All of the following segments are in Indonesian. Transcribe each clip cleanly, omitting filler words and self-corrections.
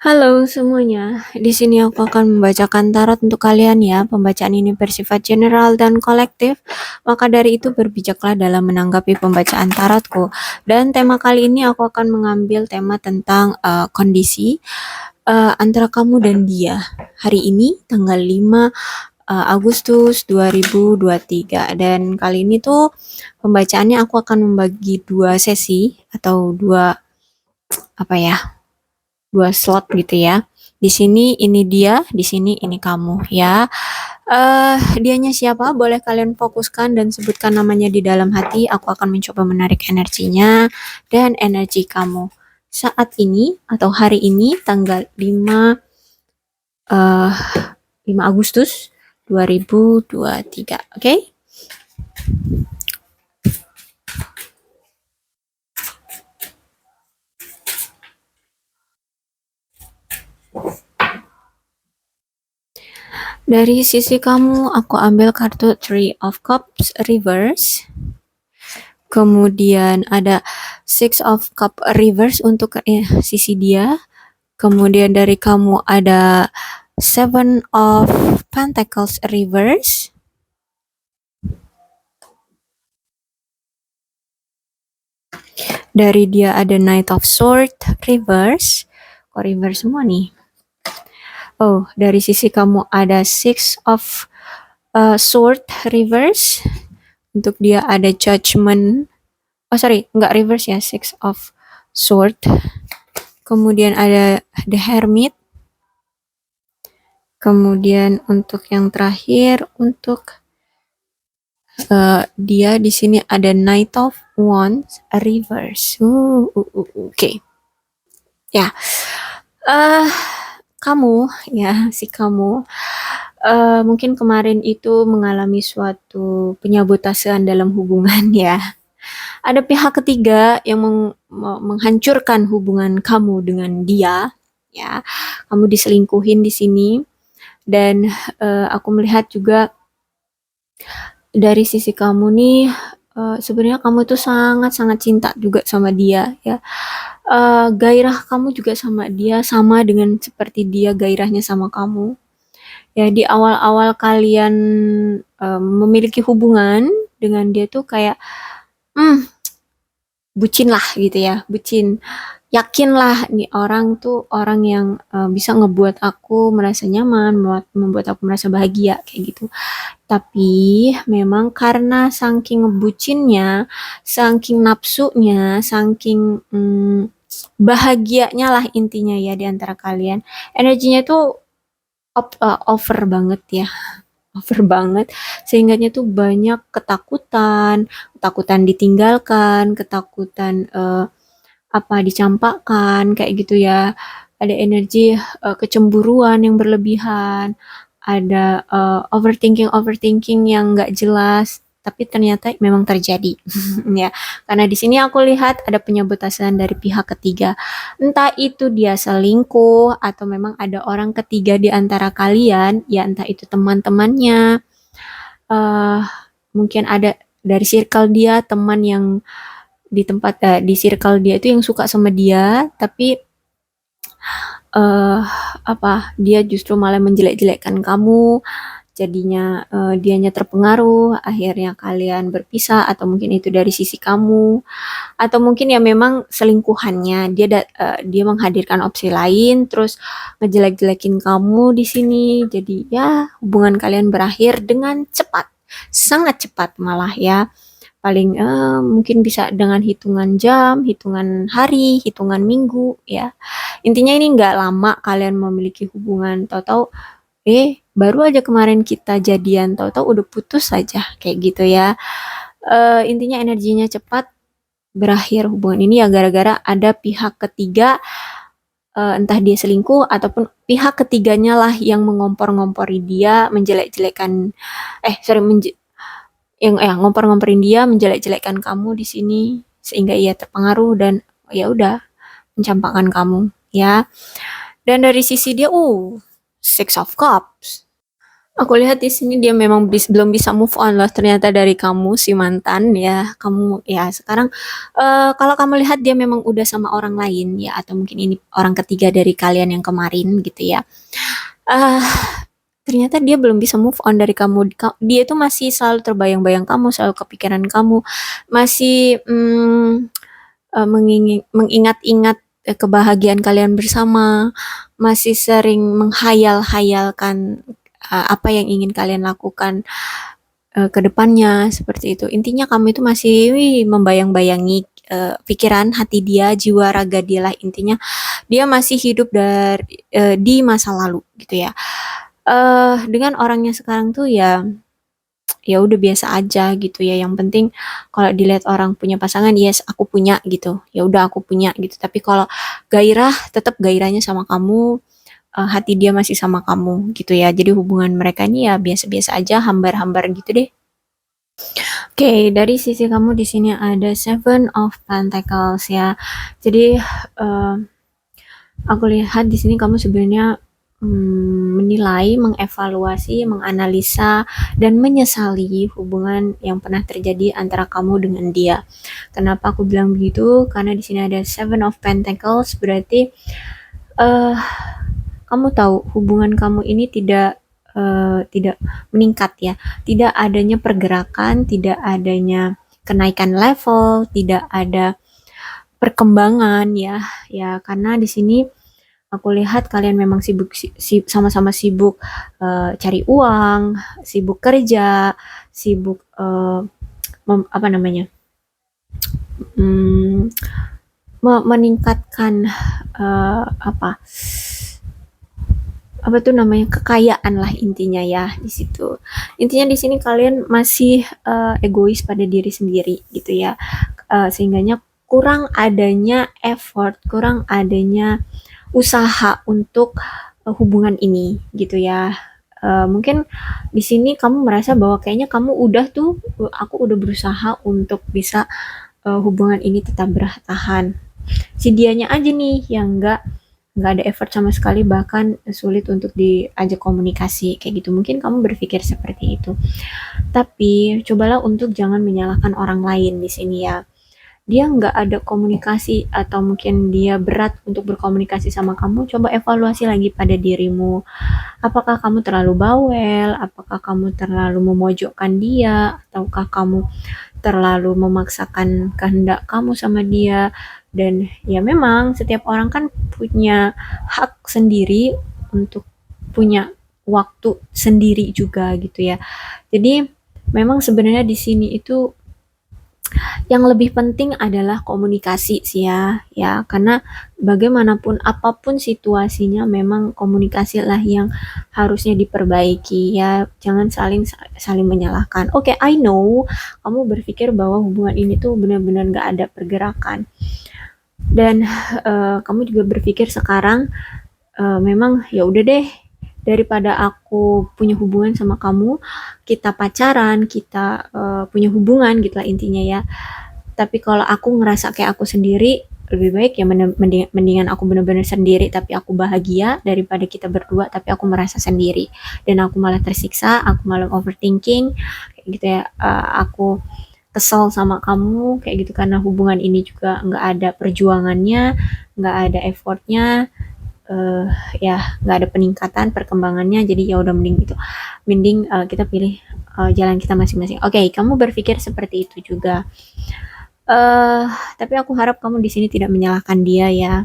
Halo semuanya, di sini aku akan membacakan tarot untuk kalian ya. Pembacaan ini bersifat general dan kolektif, maka dari itu berbijaklah dalam menanggapi pembacaan tarotku. Dan tema kali ini aku akan mengambil tema tentang kondisi antara kamu dan dia. Hari ini tanggal 5 Agustus 2023 dan kali ini tuh pembacaannya aku akan membagi dua sesi atau dua apa ya? Dua slot gitu ya. Di sini ini dia, di sini ini kamu ya. Dianya siapa? Boleh kalian fokuskan dan sebutkan namanya di dalam hati. Aku akan mencoba menarik energinya dan energi kamu. Saat ini atau hari ini tanggal 5 eh 5 Agustus 2023. Oke? Okay? Dari sisi kamu, aku ambil kartu Three of Cups reverse. Kemudian ada Six of Cup reverse untuk sisi dia. Kemudian dari kamu ada Seven of Pentacles reverse. Dari dia ada Knight of Swords reverse. Kok reverse semua nih? Oh, dari sisi kamu ada Six of Sword reverse. Untuk dia ada Judgment. Oh sorry, nggak reverse ya, Six of Sword. Kemudian ada The Hermit. Kemudian untuk yang terakhir, untuk dia di sini ada Knight of Wands reverse. Oke. Ya. Kamu ya, si kamu mungkin kemarin itu mengalami suatu penyabotasaan dalam hubungan ya. Ada pihak ketiga yang menghancurkan hubungan kamu dengan dia ya. Kamu diselingkuhin di sini dan aku melihat juga dari sisi kamu nih sebenarnya kamu tuh sangat-sangat cinta juga sama dia ya. Gairah kamu juga sama dia sama dengan seperti dia gairahnya sama kamu. Ya di awal-awal kalian memiliki hubungan dengan dia tuh kayak bucin lah gitu ya, bucin. Yakinlah nih orang tuh orang yang bisa ngebuat aku merasa nyaman, membuat aku merasa bahagia kayak gitu. Tapi memang karena saking ngebucinnya, saking nafsunya, saking bahagianya lah intinya ya di antara kalian. Energinya tuh over banget ya. Over banget. Sehingganya tuh banyak ketakutan, ketakutan ditinggalkan, ketakutan dicampakkan kayak gitu ya. Ada energi kecemburuan yang berlebihan, ada overthinking overthinking yang nggak jelas tapi ternyata memang terjadi ya, karena di sini aku lihat ada penyabotasan dari pihak ketiga, entah itu dia selingkuh atau memang ada orang ketiga di antara kalian ya, entah itu teman-temannya, uh, mungkin ada dari circle dia teman yang di tempat di circle dia itu yang suka sama dia tapi dia justru malah menjelek-jelekkan kamu, jadinya dianya terpengaruh, akhirnya kalian berpisah atau mungkin itu dari sisi kamu atau mungkin ya memang selingkuhannya dia menghadirkan opsi lain terus ngejelek-jelekin kamu di sini, jadi ya hubungan kalian berakhir dengan cepat, sangat cepat malah ya. Paling mungkin bisa dengan hitungan jam, hitungan hari, hitungan minggu ya. Intinya ini nggak lama kalian memiliki hubungan, tahu-tahu baru aja kemarin kita jadian, tahu-tahu udah putus saja kayak gitu ya. Intinya energinya cepat berakhir hubungan ini ya gara-gara ada pihak ketiga, entah dia selingkuh ataupun pihak ketiganya lah yang mengompor-ngompori dia, menjelek-jelekan yang ngompor-ngomporin dia, menjelek-jelekkan kamu di sini sehingga ia terpengaruh dan ya udah mencampakkan kamu ya. Dan dari sisi dia Six of Cups. Aku lihat di sini dia memang belum bisa move on loh ternyata dari kamu si mantan ya. Kamu ya sekarang kalau kamu lihat dia memang udah sama orang lain ya atau mungkin ini orang ketiga dari kalian yang kemarin gitu ya. Eh ternyata dia belum bisa move on dari kamu. Dia itu masih selalu terbayang-bayang kamu, selalu kepikiran kamu, masih mengingat-ingat kebahagiaan kalian bersama, masih sering menghayal-hayalkan apa yang ingin kalian lakukan ke depannya seperti itu. Intinya kamu itu masih membayang-bayangi pikiran, hati dia, jiwa raga dia lah intinya. Dia masih hidup di masa lalu gitu ya. Dengan orangnya sekarang tuh ya ya udah biasa aja gitu ya. Yang penting kalau dilihat orang punya pasangan, yes aku punya gitu. Ya udah aku punya gitu. Tapi kalau gairah, tetap gairahnya sama kamu, hati dia masih sama kamu gitu ya. Jadi hubungan mereka ini ya biasa-biasa aja, hambar-hambar gitu deh. Oke, dari sisi kamu di sini ada Seven of Pentacles ya. Jadi eh, aku lihat di sini kamu sebenarnya menilai, mengevaluasi, menganalisa, dan menyesali hubungan yang pernah terjadi antara kamu dengan dia. Kenapa aku bilang begitu? Karena di sini ada Seven of Pentacles, berarti eh kamu tahu hubungan kamu ini tidak meningkat ya, tidak adanya pergerakan, tidak adanya kenaikan level, tidak ada perkembangan ya, ya karena di sini aku lihat kalian memang sama-sama sibuk cari uang, sibuk kerja, sibuk apa namanya, mm, meningkatkan apa apa tuh namanya kekayaan lah intinya ya di situ. Intinya di sini kalian masih egois pada diri sendiri gitu ya. Sehingganya kurang adanya effort, kurang adanya usaha untuk hubungan ini gitu ya. Mungkin di sini kamu merasa bahwa kayaknya kamu udah tuh, aku udah berusaha untuk bisa hubungan ini tetap bertahan. Si dianya aja nih yang nggak ada effort sama sekali, bahkan sulit untuk diajak komunikasi kayak gitu. Mungkin kamu berpikir seperti itu, tapi cobalah untuk jangan menyalahkan orang lain di sini ya. Dia nggak ada komunikasi atau mungkin dia berat untuk berkomunikasi sama kamu, coba evaluasi lagi pada dirimu. Apakah kamu terlalu bawel, apakah kamu terlalu memojokkan dia, ataukah kamu terlalu memaksakan kehendak kamu sama dia. Dan ya memang setiap orang kan punya hak sendiri untuk punya waktu sendiri juga gitu ya. Jadi memang sebenarnya di sini itu yang lebih penting adalah komunikasi sih ya, ya karena bagaimanapun apapun situasinya memang komunikasi lah yang harusnya diperbaiki ya, jangan saling saling menyalahkan. Oke, I know kamu berpikir bahwa hubungan ini tuh benar-benar gak ada pergerakan dan kamu juga berpikir sekarang memang ya udah deh daripada aku punya hubungan sama kamu, kita pacaran, kita punya hubungan gitu lah intinya ya. Tapi kalau aku ngerasa kayak aku sendiri, lebih baik ya mendingan aku bener-bener sendiri tapi aku bahagia daripada kita berdua tapi aku merasa sendiri dan aku malah tersiksa, aku malah overthinking kayak gitu ya. Aku kesel sama kamu kayak gitu karena hubungan ini juga nggak ada perjuangannya, nggak ada effortnya, uh, ya nggak ada peningkatan perkembangannya. Jadi ya udah mending kita pilih jalan kita masing-masing. Oke, kamu berpikir seperti itu juga. eh tapi aku harap kamu di sini tidak menyalahkan dia ya.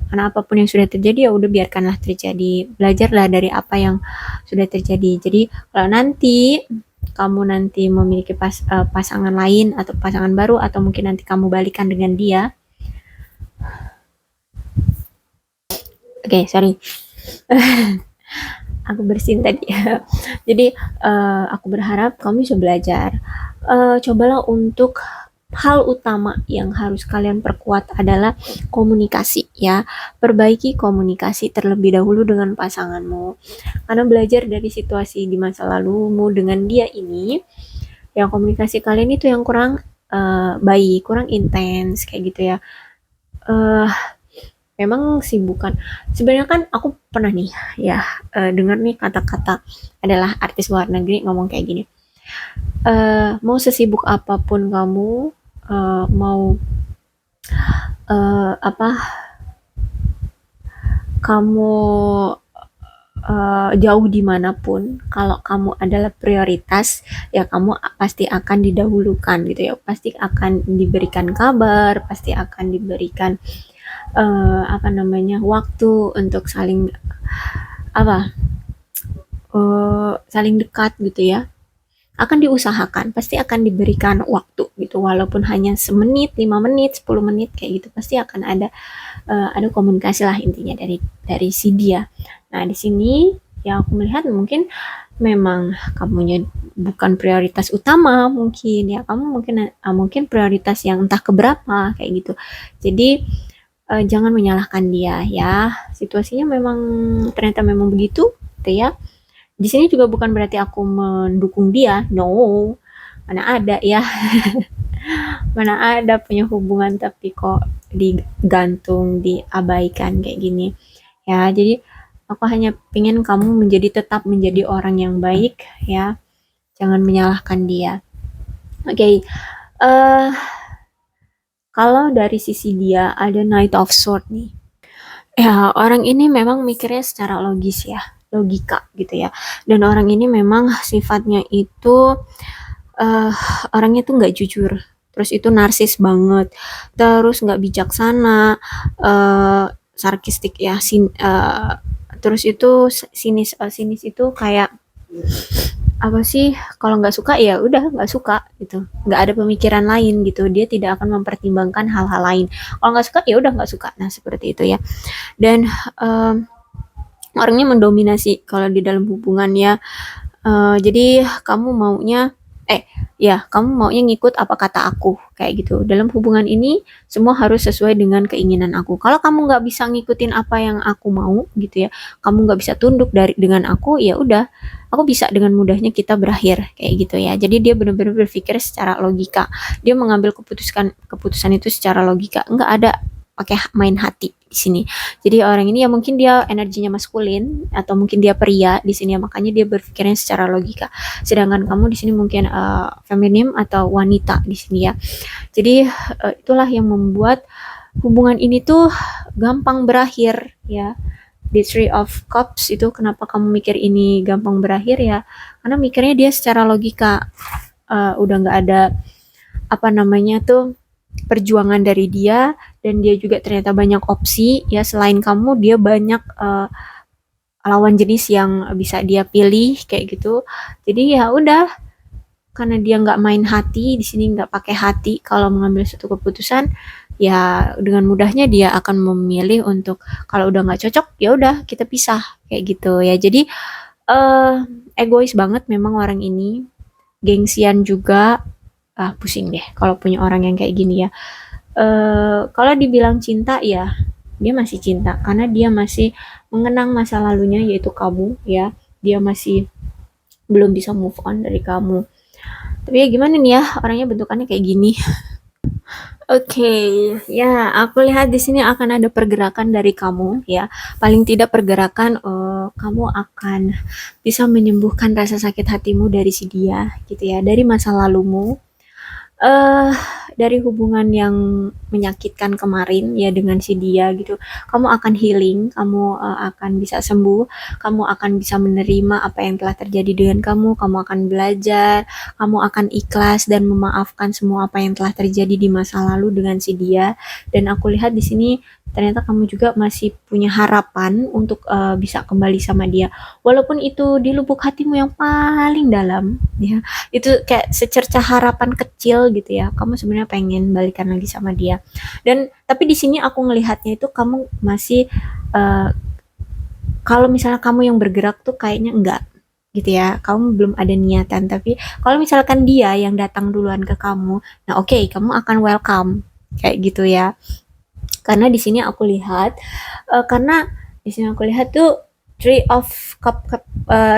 Karena apapun yang sudah terjadi ya udah biarkanlah terjadi. Belajarlah dari apa yang sudah terjadi. Jadi kalau nanti kamu nanti memiliki pasangan lain atau pasangan baru atau mungkin nanti kamu balikan dengan dia. Oke, sorry. Aku bersin tadi. Jadi aku berharap kamu bisa belajar. Cobalah untuk hal utama yang harus kalian perkuat adalah komunikasi ya. Perbaiki komunikasi terlebih dahulu dengan pasanganmu. Karena belajar dari situasi di masa lalumu dengan dia ini, yang komunikasi kalian itu yang kurang baik, kurang intens kayak gitu ya. memang sih bukan, sebenarnya kan aku pernah nih ya, dengar nih kata-kata adalah artis luar negeri ngomong kayak gini, mau sesibuk apapun kamu, mau apa kamu jauh dimanapun, kalau kamu adalah prioritas, ya kamu pasti akan didahulukan gitu ya, pasti akan diberikan kabar, pasti akan diberikan apa namanya waktu untuk saling apa saling dekat gitu ya, akan diusahakan, pasti akan diberikan waktu gitu, walaupun hanya semenit, 5 menit, 10 menit kayak gitu, pasti akan ada komunikasi lah intinya dari si dia. Nah di sini yang aku melihat mungkin memang kamunya bukan prioritas utama, mungkin ya kamu mungkin prioritas yang entah keberapa kayak gitu. Jadi jangan menyalahkan dia ya, situasinya memang ternyata memang begitu gitu ya. Di sini juga bukan berarti aku mendukung dia, no, mana ada ya. Mana ada punya hubungan tapi kok digantung, diabaikan kayak gini. Ya, jadi aku hanya pengen kamu tetap menjadi orang yang baik ya. Jangan menyalahkan dia. Oke, okay. Kalau dari sisi dia ada Knight of Sword nih. Ya, orang ini memang mikirnya secara logis ya, logika gitu ya. Dan orang ini memang sifatnya itu eh orangnya tuh nggak jujur, terus itu narsis banget, terus nggak bijaksana, sarkistik ya, terus itu sinis itu kayak apa sih, kalau nggak suka ya udah nggak suka gitu, nggak ada pemikiran lain gitu, dia tidak akan mempertimbangkan hal-hal lain, kalau nggak suka ya udah nggak suka, nah seperti itu ya. Dan orangnya mendominasi kalau di dalam hubungannya. Jadi kamu maunya ya kamu maunya ngikut apa kata aku kayak gitu. Dalam hubungan ini semua harus sesuai dengan keinginan aku. Kalau kamu nggak bisa ngikutin apa yang aku mau gitu ya, kamu nggak bisa tunduk dengan aku, ya udah, aku bisa dengan mudahnya kita berakhir kayak gitu ya. Jadi dia benar-benar berpikir secara logika. Dia mengambil keputusan itu secara logika. Nggak ada pakai main hati di sini. Jadi orang ini ya mungkin dia energinya maskulin atau mungkin dia pria di sini ya, makanya dia berpikirnya secara logika. Sedangkan kamu di sini mungkin feminim atau wanita di sini ya. Jadi itulah yang membuat hubungan ini tuh gampang berakhir ya. The Three of Cups itu kenapa kamu mikir ini gampang berakhir ya? Karena mikirnya dia secara logika. Udah nggak ada apa namanya tuh perjuangan dari dia, dan dia juga ternyata banyak opsi ya, selain kamu dia banyak lawan jenis yang bisa dia pilih kayak gitu. Jadi ya udah, karena dia nggak main hati di sini, nggak pakai hati kalau mengambil suatu keputusan, ya dengan mudahnya dia akan memilih untuk kalau udah nggak cocok ya udah kita pisah kayak gitu ya. Jadi eh egois banget memang orang ini, gengsian juga. Pusing deh kalau punya orang yang kayak gini ya. Kalau dibilang cinta ya, dia masih cinta karena dia masih mengenang masa lalunya yaitu kamu ya. Dia masih belum bisa move on dari kamu. Tapi ya gimana nih ya, orangnya bentukannya kayak gini. Oke, ya aku lihat di sini akan ada pergerakan dari kamu ya. Paling tidak pergerakan kamu akan bisa menyembuhkan rasa sakit hatimu dari si dia gitu ya, dari masa lalumu, eh dari hubungan yang menyakitkan kemarin ya dengan si dia gitu. Kamu akan healing, kamu akan bisa sembuh, kamu akan bisa menerima apa yang telah terjadi dengan kamu akan belajar, kamu akan ikhlas dan memaafkan semua apa yang telah terjadi di masa lalu dengan si dia. Dan aku lihat di sini ternyata kamu juga masih punya harapan untuk bisa kembali sama dia. Walaupun itu di lubuk hatimu yang paling dalam ya, itu kayak secerca harapan kecil gitu ya, kamu sebenarnya pengen balikan lagi sama dia. Dan tapi di sini aku ngelihatnya itu kamu masih uh, kalau misalnya kamu yang bergerak tuh kayaknya enggak gitu ya, kamu belum ada niatan. Tapi kalau misalkan dia yang datang duluan ke kamu, nah oke, kamu akan welcome kayak gitu ya. Karena di sini aku lihat karena di sini aku lihat tuh Three of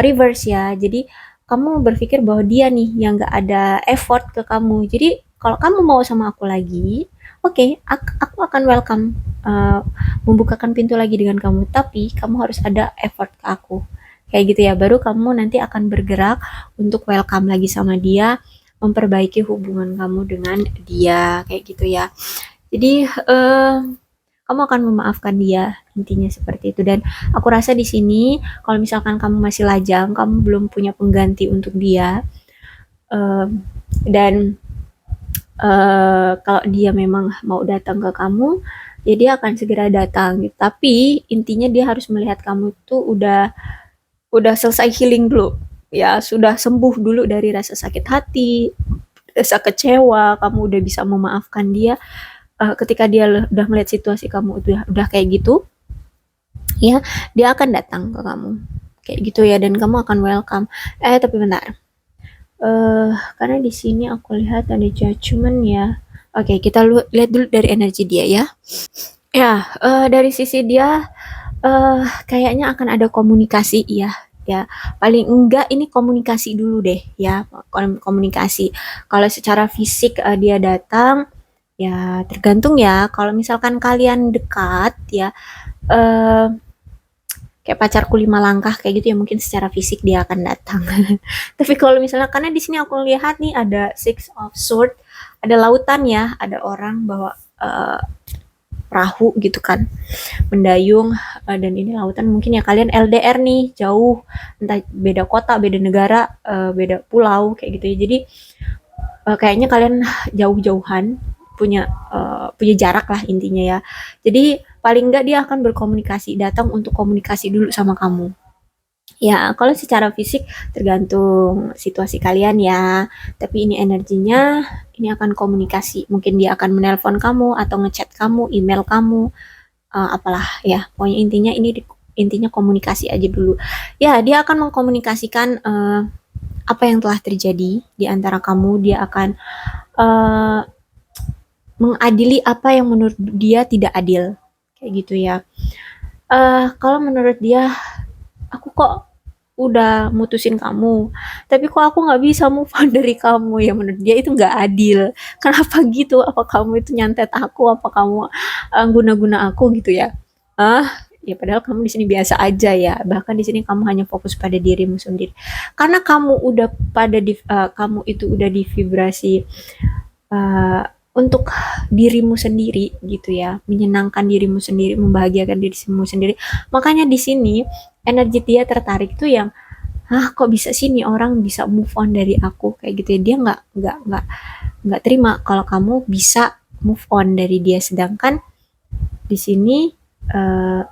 Reverse ya. Jadi kamu berpikir bahwa dia nih yang gak ada effort ke kamu. Jadi kalau kamu mau sama aku lagi, oke, aku akan welcome membukakan pintu lagi dengan kamu, tapi kamu harus ada effort ke aku. Kayak gitu ya, baru kamu nanti akan bergerak untuk welcome lagi sama dia, memperbaiki hubungan kamu dengan dia, kayak gitu ya. Jadi kamu akan memaafkan dia, intinya seperti itu. Dan aku rasa di sini kalau misalkan kamu masih lajang, kamu belum punya pengganti untuk dia, dan kalau dia memang mau datang ke kamu, ya dia akan segera datang gitu. Tapi intinya dia harus melihat kamu tuh udah selesai healing dulu. Ya, sudah sembuh dulu dari rasa sakit hati, rasa kecewa, kamu udah bisa memaafkan dia. Ketika dia udah melihat situasi kamu udah kayak gitu, ya, dia akan datang ke kamu. Kayak gitu ya, dan kamu akan welcome. Tapi bentar. Karena di sini aku lihat ada judgment ya. Oke, kita lihat dulu dari energi dia ya. Ya, dari sisi dia kayaknya akan ada komunikasi ya. Ya, paling enggak ini komunikasi dulu deh ya, komunikasi. Kalau secara fisik dia datang, ya tergantung ya. Kalau misalkan kalian dekat ya, eh kayak pacarku 5 langkah kayak gitu ya, mungkin secara fisik dia akan datang. Tapi kalau misalnya, karena di sini aku lihat nih ada Six of Sword, ada lautan ya, ada orang bawa perahu gitu kan, mendayung, dan ini lautan, mungkin ya kalian LDR nih, jauh, entah beda kota, beda negara, beda pulau kayak gitu ya. Jadi kayaknya kalian jauh-jauhan, punya jarak lah intinya ya. Jadi paling enggak dia akan berkomunikasi, datang untuk komunikasi dulu sama kamu. Ya, kalau secara fisik tergantung situasi kalian ya. Tapi ini energinya, ini akan komunikasi. Mungkin dia akan menelpon kamu atau ngechat kamu, email kamu, apalah ya. Pokoknya intinya komunikasi aja dulu. Ya, dia akan mengkomunikasikan apa yang telah terjadi di antara kamu. Dia akan uh, mengadili apa yang menurut dia tidak adil. Kayak gitu ya. Kalau menurut dia, aku kok udah mutusin kamu, tapi kok aku nggak bisa move on dari kamu, ya menurut dia itu nggak adil. Kenapa gitu? Apa kamu itu nyantet aku? Apa kamu guna-guna aku gitu ya? Ya padahal kamu di sini biasa aja ya. Bahkan di sini kamu hanya fokus pada dirimu sendiri. Karena kamu udah kamu itu udah di vibrasi uh, untuk dirimu sendiri gitu ya, menyenangkan dirimu sendiri, membahagiakan dirimu sendiri. Makanya di sini energi dia tertarik tuh yang, kok bisa sih nih orang bisa move on dari aku kayak gitu ya. Dia nggak terima kalau kamu bisa move on dari dia, sedangkan di sini uh,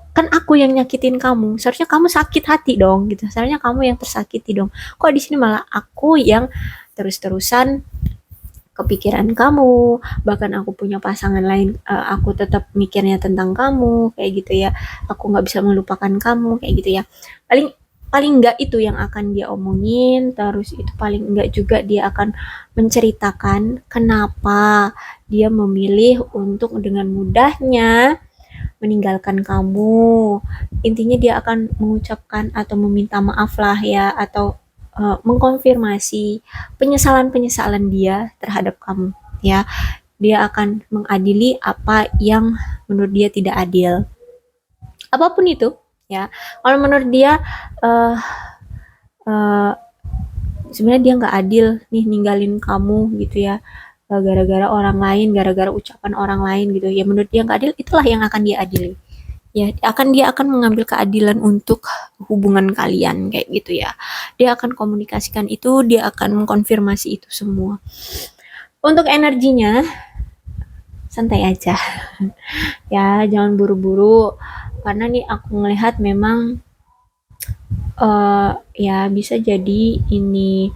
kan aku yang nyakitin kamu, seharusnya kamu sakit hati dong gitu, seharusnya kamu yang tersakiti dong. Kok di sini malah aku yang terus-terusan kepikiran kamu, bahkan aku punya pasangan lain, aku tetap mikirnya tentang kamu kayak gitu ya, aku nggak bisa melupakan kamu kayak gitu ya. Paling paling nggak itu yang akan dia omongin, terus itu paling nggak juga dia akan menceritakan kenapa dia memilih untuk dengan mudahnya meninggalkan kamu. Intinya dia akan mengucapkan atau meminta maaf lah ya, atau mengkonfirmasi penyesalan-penyesalan dia terhadap kamu ya. Dia akan mengadili apa yang menurut dia tidak adil. Apapun itu ya. Kalau menurut dia uh, uh, sebenarnya dia nggak adil nih ninggalin kamu gitu ya, gara-gara orang lain, gara-gara ucapan orang lain gitu ya, menurut dia nggak adil, itulah yang akan dia adili ya. Dia akan mengambil keadilan untuk hubungan kalian kayak gitu ya. Dia akan komunikasikan itu, dia akan mengkonfirmasi itu semua. Untuk energinya santai aja ya, jangan buru-buru, karena nih aku ngelihat memang ya bisa jadi ini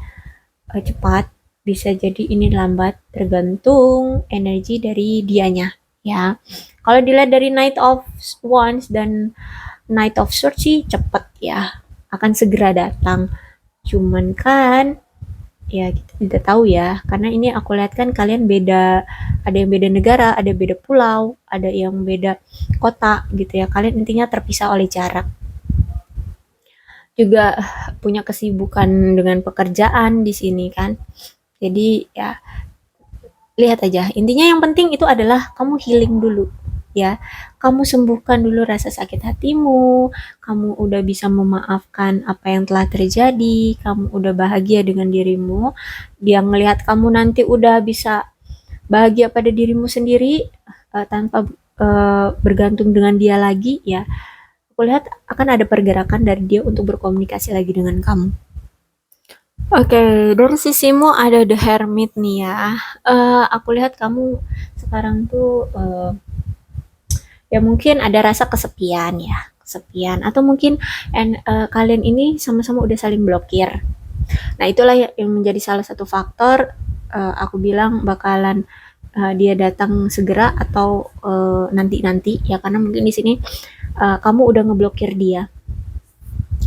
cepat, bisa jadi ini lambat, tergantung energi dari dianya ya. Kalau dilihat dari Knight of Wands dan Knight of Swords sih cepet ya, akan segera datang. Cuman kan ya kita tidak tahu ya, karena ini aku lihat kan kalian beda, ada yang beda negara, ada beda pulau, ada yang beda kota gitu ya. Kalian intinya terpisah oleh jarak. Juga punya kesibukan dengan pekerjaan di sini kan. Jadi ya lihat aja. Intinya yang penting itu adalah kamu healing dulu. ya. Kamu sembuhkan dulu rasa sakit hatimu, kamu udah bisa memaafkan apa yang telah terjadi, kamu udah bahagia dengan dirimu, dia ngelihat kamu nanti udah bisa bahagia pada dirimu sendiri, tanpa bergantung dengan dia lagi, ya aku lihat akan ada pergerakan dari dia untuk berkomunikasi lagi dengan kamu. Oke, dari sisimu ada The Hermit nih ya. Aku lihat kamu sekarang tuh ya mungkin ada rasa kesepian ya, kesepian atau mungkin kalian ini sama-sama udah saling blokir. Nah, itulah yang menjadi salah satu faktor aku bilang bakalan dia datang segera atau nanti-nanti ya, karena mungkin di sini kamu udah ngeblokir dia,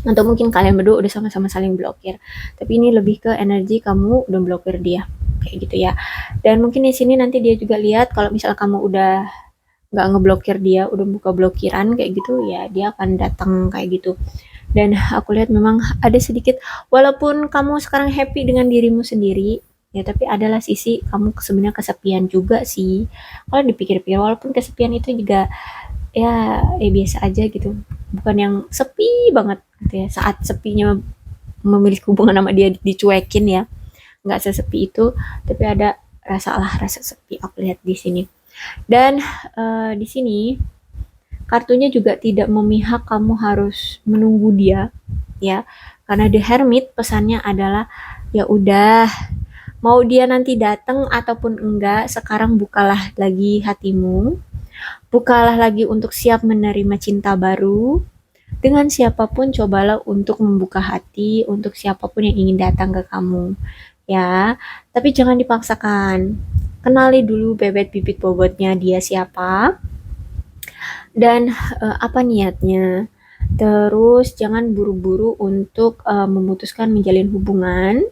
atau mungkin kalian berdua udah sama-sama saling blokir, tapi ini lebih ke energi kamu udah blokir dia kayak gitu ya. Dan mungkin di sini nanti dia juga lihat kalau misalnya kamu udah nggak ngeblokir dia, udah buka blokiran kayak gitu ya, dia akan datang kayak gitu. Dan aku lihat memang ada sedikit, walaupun kamu sekarang happy dengan dirimu sendiri ya, tapi adalah sisi kamu sebenarnya kesepian juga sih kalau dipikir-pikir. Walaupun kesepian itu juga ya biasa aja gitu, bukan yang sepi banget gitu ya. Saat sepinya memiliki hubungan sama dia dicuekin ya, nggak sesepi itu, tapi ada rasa sepi aku lihat di sini. Dan di sini kartunya juga tidak memihak kamu harus menunggu dia ya, karena The Hermit pesannya adalah ya udah, mau dia nanti datang ataupun enggak, sekarang bukalah lagi hatimu, bukalah lagi untuk siap menerima cinta baru. Dengan siapapun cobalah untuk membuka hati untuk siapapun yang ingin datang ke kamu ya, tapi jangan dipaksakan. Kenali dulu bebet bibit bobotnya dia siapa dan apa niatnya. Terus jangan buru-buru untuk memutuskan menjalin hubungan.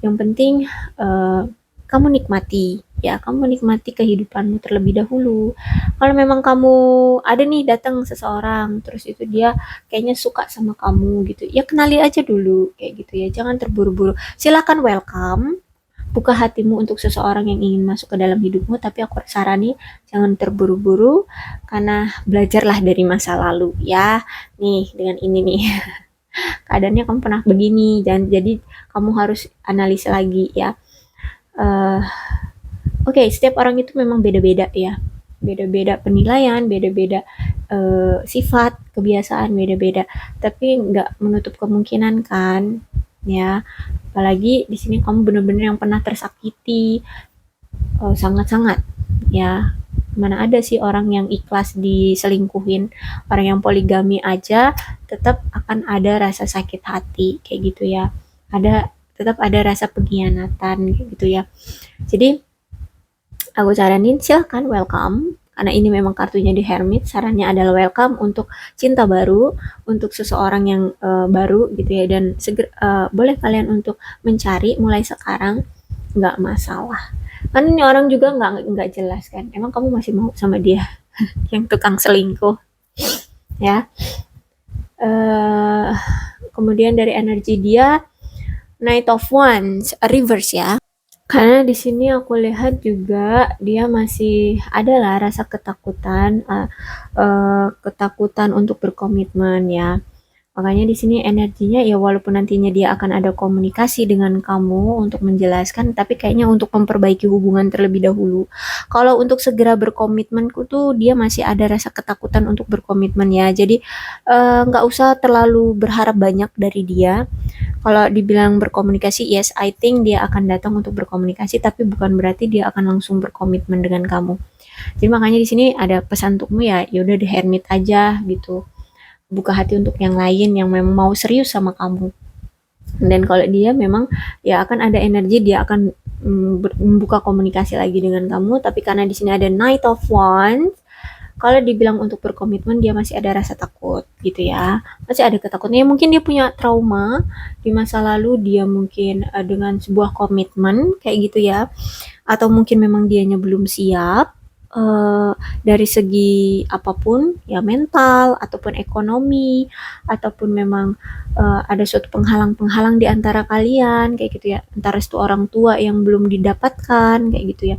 Yang penting kamu nikmati ya, kamu nikmati kehidupanmu terlebih dahulu. Kalau memang kamu ada nih datang seseorang terus itu dia kayaknya suka sama kamu gitu, ya kenali aja dulu kayak gitu ya, jangan terburu-buru. Silakan welcome, buka hatimu untuk seseorang yang ingin masuk ke dalam hidupmu, tapi aku sarani jangan terburu-buru karena belajarlah dari masa lalu ya. Nih dengan ini nih keadaannya kamu pernah begini, dan jadi kamu harus analisa lagi ya. Oke, setiap orang itu memang beda-beda ya, beda-beda penilaian, beda-beda sifat, kebiasaan beda-beda, tapi nggak menutup kemungkinan kan ya. Apalagi di sini kamu benar-benar yang pernah tersakiti sangat-sangat ya. Mana ada sih orang yang ikhlas diselingkuhin, orang yang poligami aja tetap akan ada rasa sakit hati kayak gitu ya, ada, tetap ada rasa pengkhianatan kayak gitu ya. Jadi aku saranin silahkan welcome, karena ini memang kartunya di Hermit, sarannya adalah welcome untuk cinta baru, untuk seseorang yang baru gitu ya, dan boleh kalian untuk mencari mulai sekarang, nggak masalah. Kan ini orang juga nggak jelas kan, emang kamu masih mau sama dia yang tukang selingkuh ya. Kemudian dari energi dia, Knight of Wands reverse ya. Karena di sini aku lihat juga dia masih ada lah rasa ketakutan, ketakutan untuk berkomitmen ya. Makanya di sini energinya ya, walaupun nantinya dia akan ada komunikasi dengan kamu untuk menjelaskan, tapi kayaknya untuk memperbaiki hubungan terlebih dahulu. Kalau untuk segera berkomitmenku tuh dia masih ada rasa ketakutan untuk berkomitmen ya. Jadi nggak usah terlalu berharap banyak dari dia. Kalau dibilang berkomunikasi, yes, I think dia akan datang untuk berkomunikasi, tapi bukan berarti dia akan langsung berkomitmen dengan kamu. Jadi makanya di sini ada pesan untukmu ya, yaudah The Hermit aja gitu. Buka hati untuk yang lain yang memang mau serius sama kamu. Dan kalau dia memang ya akan ada energi, dia akan membuka komunikasi lagi dengan kamu, tapi karena di sini ada Knight of Wands, kalau dibilang untuk berkomitmen dia masih ada rasa takut gitu ya, masih ada ketakutan ya, mungkin dia punya trauma di masa lalu, dia mungkin dengan sebuah komitmen kayak gitu ya, atau mungkin memang dianya belum siap dari segi apapun ya, mental ataupun ekonomi, ataupun memang ada suatu penghalang-penghalang di antara kalian kayak gitu ya, antara restu orang tua yang belum didapatkan kayak gitu ya,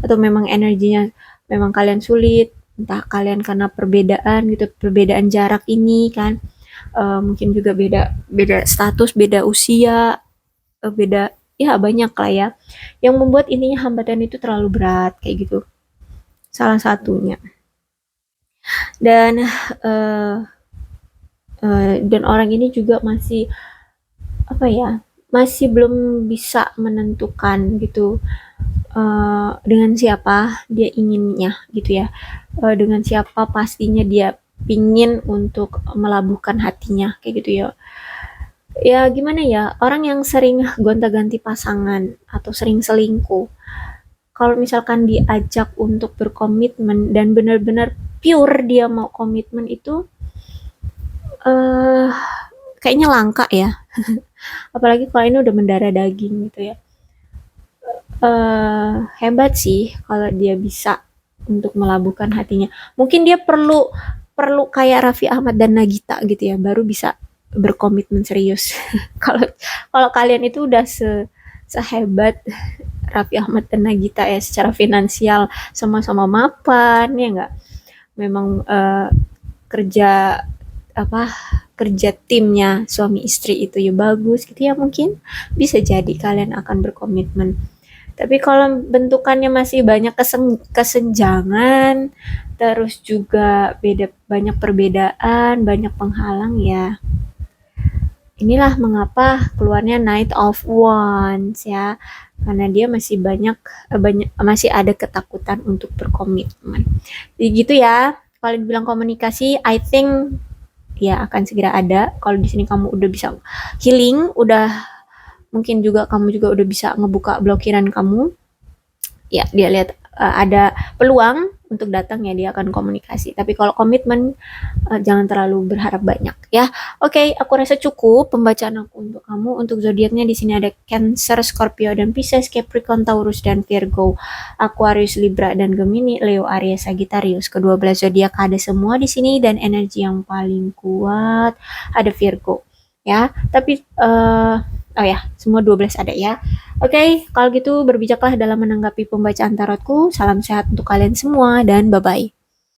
atau memang energinya memang kalian sulit entah kalian karena perbedaan gitu, perbedaan jarak ini kan, mungkin juga beda beda status, beda usia, beda ya banyak lah ya, yang membuat ininya hambatan itu terlalu berat kayak gitu, salah satunya. Dan uh, dan orang ini juga masih apa ya, masih belum bisa menentukan gitu, dengan siapa dia inginnya gitu ya, dengan siapa pastinya dia pingin untuk melabuhkan hatinya kayak gitu ya. Ya gimana ya, orang yang sering gonta-ganti pasangan atau sering selingkuh, kalau misalkan diajak untuk berkomitmen dan benar-benar pure dia mau komitmen itu, eh kayaknya langka ya. Apalagi kalau ini udah mendarah daging gitu ya. Hebat sih kalau dia bisa untuk melabuhkan hatinya. Mungkin dia perlu perlu kayak Raffi Ahmad dan Nagita gitu ya, baru bisa berkomitmen serius. Kalau kalau kalian itu udah sehebat Raffi Ahmad dan Nagita ya, secara finansial sama-sama mapan ya enggak. Memang kerja apa, kerja timnya suami istri itu ya bagus gitu ya, mungkin bisa jadi kalian akan berkomitmen. Tapi kalau bentukannya masih banyak kesenjangan, terus juga banyak perbedaan, banyak penghalang ya. Inilah mengapa keluarnya Knight of Wands ya. Karena dia masih masih ada ketakutan untuk berkomitmen. Jadi gitu ya. Kalau dibilang komunikasi, I think ya akan segera ada. Kalau di sini kamu udah bisa healing, udah mungkin juga kamu juga udah bisa ngebuka blokiran kamu, ya dia lihat ada peluang untuk datang ya dia akan komunikasi. Tapi kalau komitmen jangan terlalu berharap banyak ya. Oke, aku rasa cukup pembacaan aku untuk kamu. Untuk zodiaknya di sini ada Cancer, Scorpio dan Pisces, Capricorn, Taurus dan Virgo, Aquarius, Libra dan Gemini, Leo, Aries, Sagittarius. Kedua belas zodiak ada semua di sini dan energi yang paling kuat ada Virgo ya. Tapi oh ya, semua 12 ada ya. Oke, kalau gitu berbijaklah dalam menanggapi pembacaan tarotku. Salam sehat untuk kalian semua dan bye-bye.